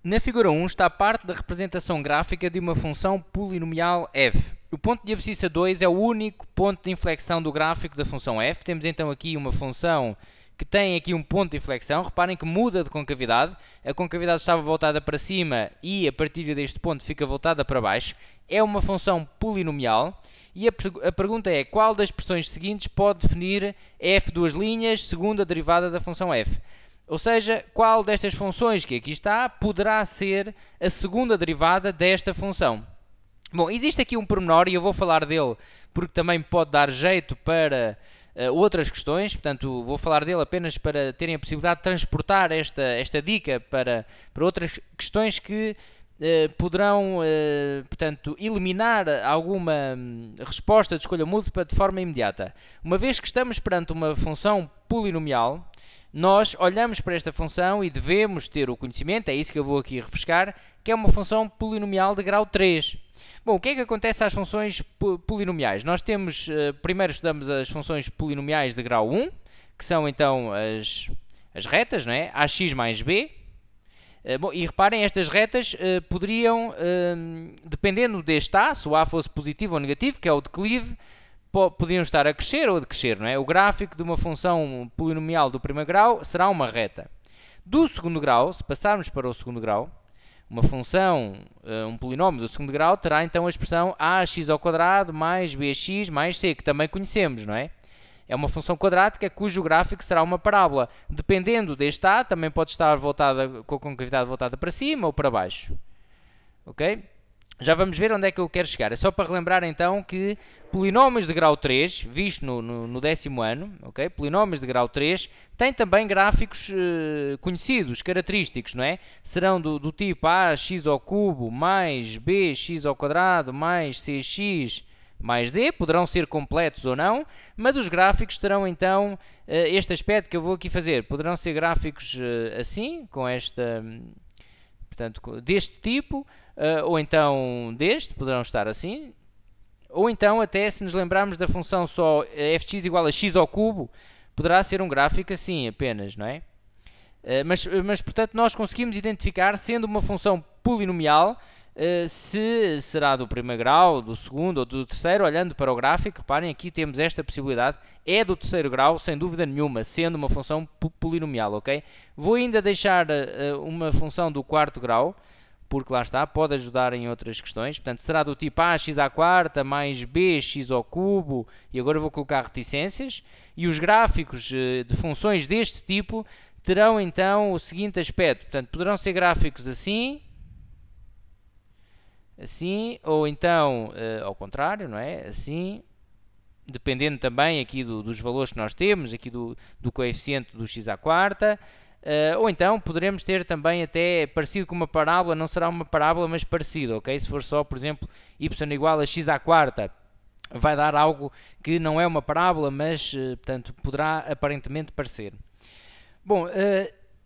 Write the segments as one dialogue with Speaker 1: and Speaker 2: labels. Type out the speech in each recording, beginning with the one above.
Speaker 1: Na figura 1 está parte da representação gráfica de uma função polinomial f. O ponto de abscissa 2 é o único ponto de inflexão do gráfico da função f. Temos então aqui uma função que tem aqui um ponto de inflexão. Reparem que muda de concavidade. A concavidade estava voltada para cima e a partir deste ponto fica voltada para baixo. É uma função polinomial. E a pergunta é, qual das expressões seguintes pode definir f duas linhas segundo a derivada da função f? Ou seja, qual destas funções que aqui está poderá ser a segunda derivada desta função? Bom, existe aqui um pormenor e eu vou falar dele porque também pode dar jeito para outras questões. Portanto, vou falar dele apenas para terem a possibilidade de transportar esta dica para outras questões que poderão, portanto, eliminar alguma resposta de escolha múltipla de forma imediata. Uma vez que estamos perante uma função polinomial, nós olhamos para esta função e devemos ter o conhecimento, é isso que eu vou aqui refrescar, que é uma função polinomial de grau 3. Bom, o que é que acontece às funções polinomiais? Nós temos, primeiro estudamos as funções polinomiais de grau 1, que são então as retas, não é? Ax mais b. Bom, e reparem, estas retas poderiam, dependendo deste A, se o A fosse positivo ou negativo, que é o declive, podiam estar a crescer ou a decrescer, não é? O gráfico de uma função polinomial do primeiro grau será uma reta. Do segundo grau, se passarmos para o segundo grau, uma função, um polinómio do segundo grau, terá então a expressão ax ao quadrado mais bx mais c, que também conhecemos, não é? É uma função quadrática cujo gráfico será uma parábola. Dependendo deste A, também pode estar voltada, com a concavidade voltada para cima ou para baixo. Ok? Já vamos ver onde é que eu quero chegar. É só para relembrar então que polinómios de grau 3, visto no 10º ano, okay? Polinómios de grau 3, têm também gráficos conhecidos, característicos, não é? Serão do tipo ax ao cubo mais bx ao quadrado mais cx mais d, poderão ser completos ou não, mas os gráficos terão então este aspecto que eu vou aqui fazer. Poderão ser gráficos assim, com esta, portanto, deste tipo, ou então deste, poderão estar assim, ou então até se nos lembrarmos da função só fx igual a x ao cubo, poderá ser um gráfico assim apenas, não é? Mas portanto nós conseguimos identificar, sendo uma função polinomial, se será do primeiro grau, do segundo ou do terceiro. Olhando para o gráfico, reparem, aqui temos esta possibilidade, é do terceiro grau, sem dúvida nenhuma, sendo uma função polinomial, ok? Vou ainda deixar uma função do quarto grau, porque lá está, pode ajudar em outras questões. Portanto, será do tipo ax à quarta mais bx ao cubo, e agora vou colocar reticências, e os gráficos de funções deste tipo terão então o seguinte aspecto. Portanto, poderão ser gráficos assim, assim, ou então ao contrário, não é? Assim, dependendo também aqui dos valores que nós temos, aqui do coeficiente do x à quarta, ou então poderemos ter também até parecido com uma parábola, não será uma parábola, mas parecido, ok? Se for só, por exemplo, y igual a x à quarta, vai dar algo que não é uma parábola, mas, portanto, poderá aparentemente parecer. Bom,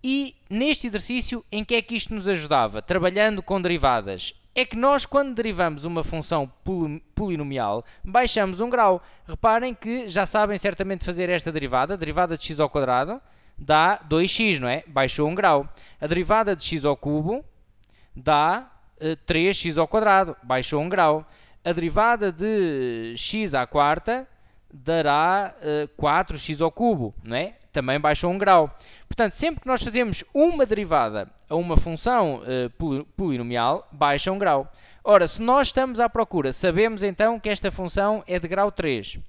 Speaker 1: e neste exercício, em que é que isto nos ajudava? Trabalhando com derivadas. É que nós, quando derivamos uma função polinomial, baixamos um grau. Reparem que já sabem certamente fazer esta derivada. A derivada de x ao quadrado dá 2x, não é? Baixou um grau. A derivada de x ao cubo dá 3x ao quadrado. Baixou um grau. A derivada de x à quarta dará 4x ao cubo, não é? Também baixou um grau. Portanto, sempre que nós fazemos uma derivada a uma função polinomial, baixa um grau. Ora, se nós estamos à procura, sabemos então que esta função é de grau 3.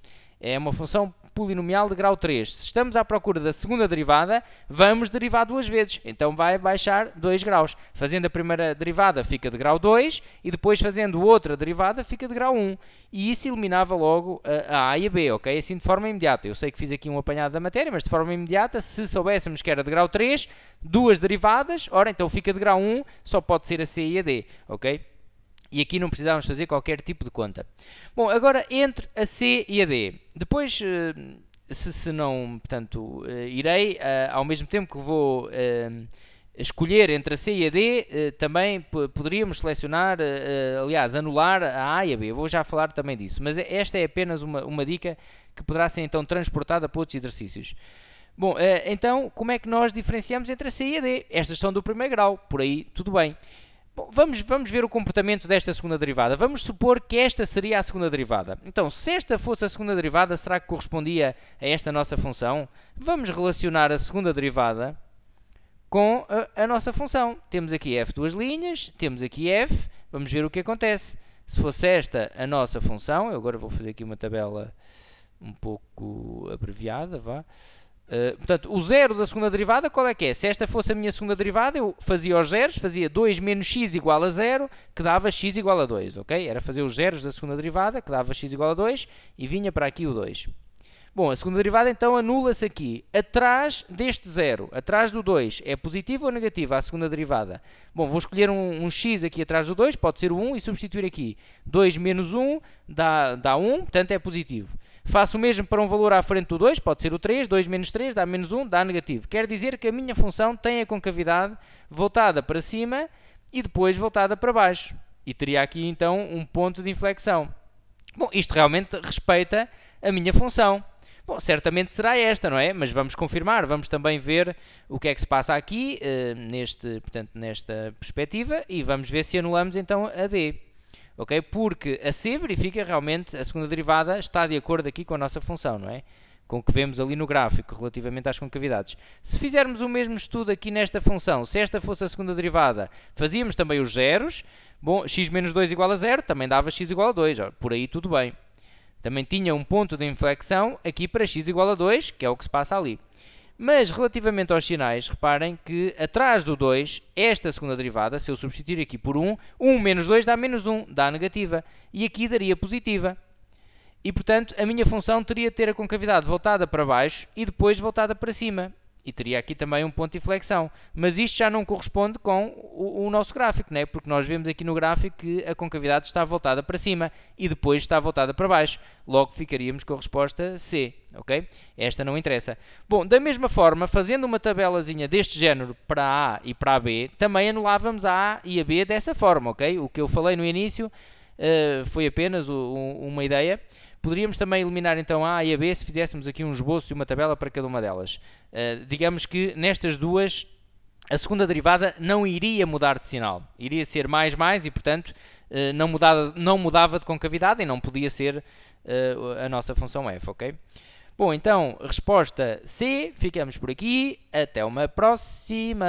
Speaker 1: É uma função polinomial de grau 3. Se estamos à procura da segunda derivada, vamos derivar duas vezes. Então vai baixar 2 graus. Fazendo a primeira derivada fica de grau 2 e depois fazendo outra derivada fica de grau 1. E isso eliminava logo a A e a B, ok? Assim de forma imediata. Eu sei que fiz aqui um apanhado da matéria, mas de forma imediata, se soubéssemos que era de grau 3, duas derivadas, ora então fica de grau 1, só pode ser a C e a D, ok? E aqui não precisávamos fazer qualquer tipo de conta. Bom, agora entre a C e a D. Depois, se não, portanto, irei, ao mesmo tempo que vou escolher entre a C e a D, também poderíamos selecionar, aliás, anular a A e a B. Eu vou já falar também disso. Mas esta é apenas uma dica que poderá ser então transportada para outros exercícios. Bom, então, como é que nós diferenciamos entre a C e a D? Estas são do primeiro grau, por aí tudo bem. Bom, vamos ver o comportamento desta segunda derivada. Vamos supor que esta seria a segunda derivada. Então, se esta fosse a segunda derivada, será que correspondia a esta nossa função? Vamos relacionar a segunda derivada com a nossa função. Temos aqui f duas linhas, temos aqui f, vamos ver o que acontece. Se fosse esta a nossa função, eu agora vou fazer aqui uma tabela um pouco abreviada, vá. Portanto, o zero da segunda derivada, qual é que é? Se esta fosse a minha segunda derivada, eu fazia os zeros, fazia 2 menos x igual a 0, que dava x igual a 2, ok? Era fazer os zeros da segunda derivada, que dava x igual a 2, e vinha para aqui o 2. Bom, a segunda derivada então anula-se aqui. Atrás deste zero, atrás do 2, é positiva ou negativa a segunda derivada? Bom, vou escolher um x aqui atrás do 2, pode ser o 1, e substituir aqui. 2 menos 1 dá 1, portanto é positivo. Faço o mesmo para um valor à frente do 2, pode ser o 3, 2 menos 3 dá menos 1, dá negativo. Quer dizer que a minha função tem a concavidade voltada para cima e depois voltada para baixo. E teria aqui então um ponto de inflexão. Bom, isto realmente respeita a minha função. Bom, certamente será esta, não é? Mas vamos confirmar, vamos também ver o que é que se passa aqui, nesta perspectiva, e vamos ver se anulamos então a D. Okay? Porque a C verifica realmente a segunda derivada está de acordo aqui com a nossa função, não é? Com o que vemos ali no gráfico relativamente às concavidades. Se fizermos o mesmo estudo aqui nesta função, se esta fosse a segunda derivada, fazíamos também os zeros. Bom, x menos 2 igual a 0, também dava x igual a 2, por aí tudo bem. Também tinha um ponto de inflexão aqui para x igual a 2, que é o que se passa ali. Mas, relativamente aos sinais, reparem que atrás do 2, esta segunda derivada, se eu substituir aqui por 1, 1 menos 2 dá menos 1, dá negativa. E aqui daria positiva. E, portanto, a minha função teria de ter a concavidade voltada para baixo e depois voltada para cima. E teria aqui também um ponto de inflexão. Mas isto já não corresponde com o nosso gráfico, né? Porque nós vemos aqui no gráfico que a concavidade está voltada para cima e depois está voltada para baixo. Logo ficaríamos com a resposta C, ok? Esta não interessa. Bom, da mesma forma, fazendo uma tabelazinha deste género para A e para a B, também anulávamos a A e a B dessa forma, ok? O que eu falei no início foi apenas uma ideia. Poderíamos também eliminar então a e a B se fizéssemos aqui um esboço de uma tabela para cada uma delas. Digamos que nestas duas a segunda derivada não iria mudar de sinal. Iria ser mais e, portanto, não mudava de concavidade e não podia ser a nossa função f, ok? Bom, então, resposta C, ficamos por aqui. Até uma próxima!